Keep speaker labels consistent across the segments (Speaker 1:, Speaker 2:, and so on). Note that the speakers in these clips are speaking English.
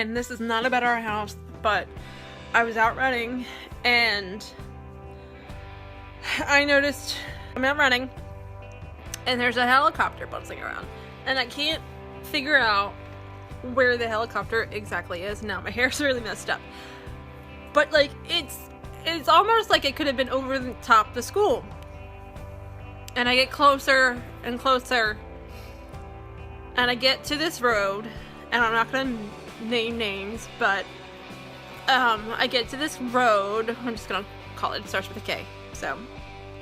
Speaker 1: and this is not about our house, but I was out running and I noticed I'm out running and there's a helicopter buzzing around, and I can't figure out where the helicopter exactly is. Now my hair's really messed up, but like it's almost like it could have been over the top of the school. And I get closer and closer, and I get to this road, and I'm not gonna name names, but I get to this road. I'm just gonna call it starts with a K, so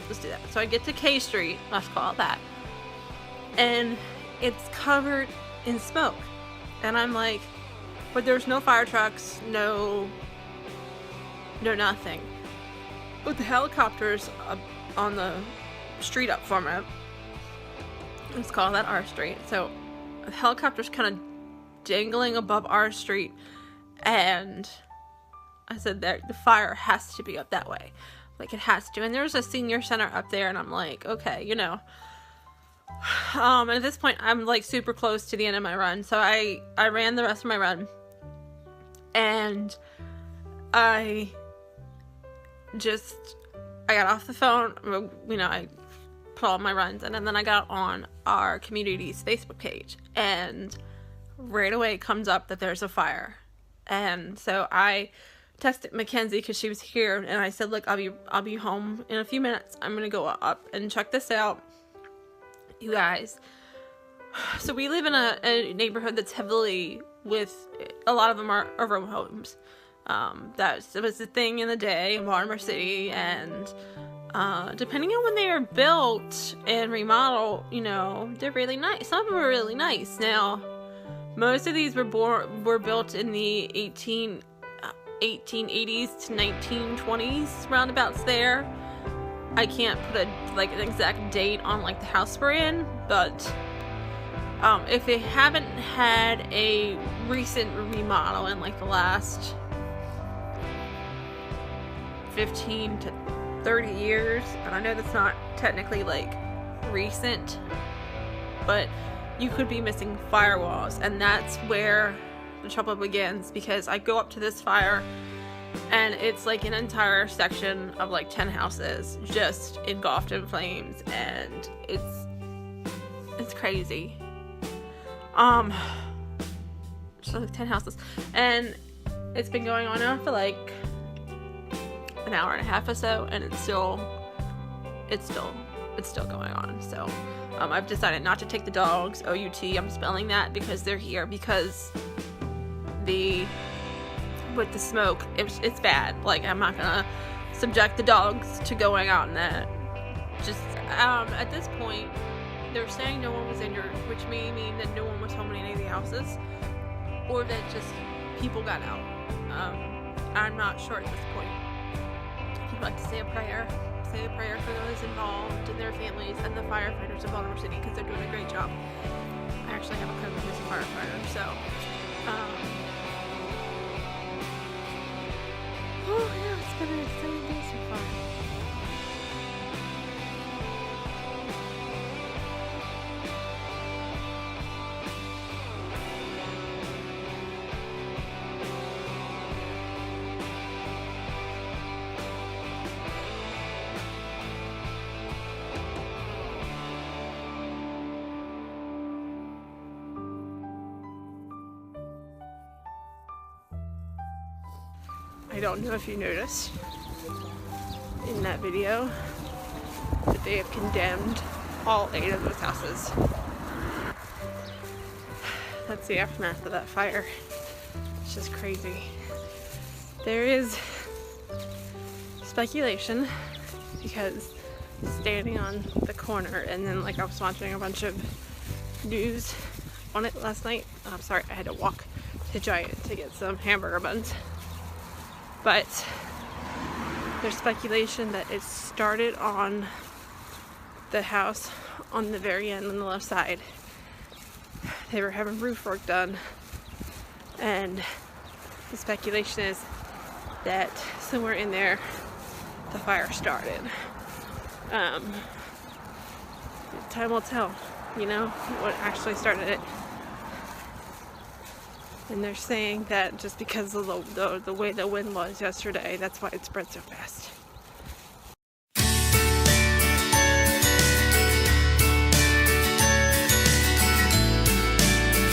Speaker 1: let's do that. So I get to K Street, let's call it that, and it's covered in smoke, and I'm like, but there's no fire trucks, no nothing, but the helicopters on the street up from it, let's call that our street. So the helicopter's kind of dangling above our street, and I said that the fire has to be up that way, like it has to. And there's a senior center up there, and I'm like, okay, you know. And at this point I'm like super close to the end of my run, so I ran the rest of my run, and I got off the phone, you know, I put all my runs in, and then I got on our community's Facebook page, and right away it comes up that there's a fire. And so I texted Mackenzie because she was here, and I said, look, I'll be home in a few minutes. I'm gonna go up and check this out, you guys. So we live in a neighborhood that's heavily with, a lot of them are row homes. That was the thing in the day in Baltimore City, and depending on when they are built and remodeled, you know, they're really nice. Some of them are really nice. Now, most of these were built in the 1880s to 1920s, roundabouts there. I can't put an exact date on like the house we're in, but if they haven't had a recent remodel in like the last 15 to 30 years, and I know that's not technically like recent, but you could be missing firewalls, and that's where the trouble begins, because I go up to this fire and it's like an entire section of like 10 houses just engulfed in flames, and it's crazy. Just like 10 houses, and it's been going on now for like an hour and a half or so, and it's still going on. So I've decided not to take the dogs, O-U-T, I'm spelling that because they're here, because with the smoke, it's bad. Like, I'm not gonna subject the dogs to going out in that. Just at this point they're saying no one was injured, which may mean that no one was home in any of the houses, or that just people got out. I'm not sure at this point. If you'd like to say a prayer for those involved and their families and the firefighters of Baltimore City, because they're doing a great job. I actually have a cousin who's a firefighter, so oh yeah, it's been an exciting day so far. I don't know if you noticed in that video that they have condemned all 8 of those houses. That's the aftermath of that fire. It's just crazy. There is speculation, because standing on the corner, and then like I was watching a bunch of news on it last night. I'm sorry, I had to walk to Giant to get some hamburger buns. But there's speculation that it started on the house on the very end on the left side. They were having roof work done, and the speculation is that somewhere in there the fire started. Time will tell, you know, what actually started it. And they're saying that just because of the way the wind was yesterday, that's why it spread so fast.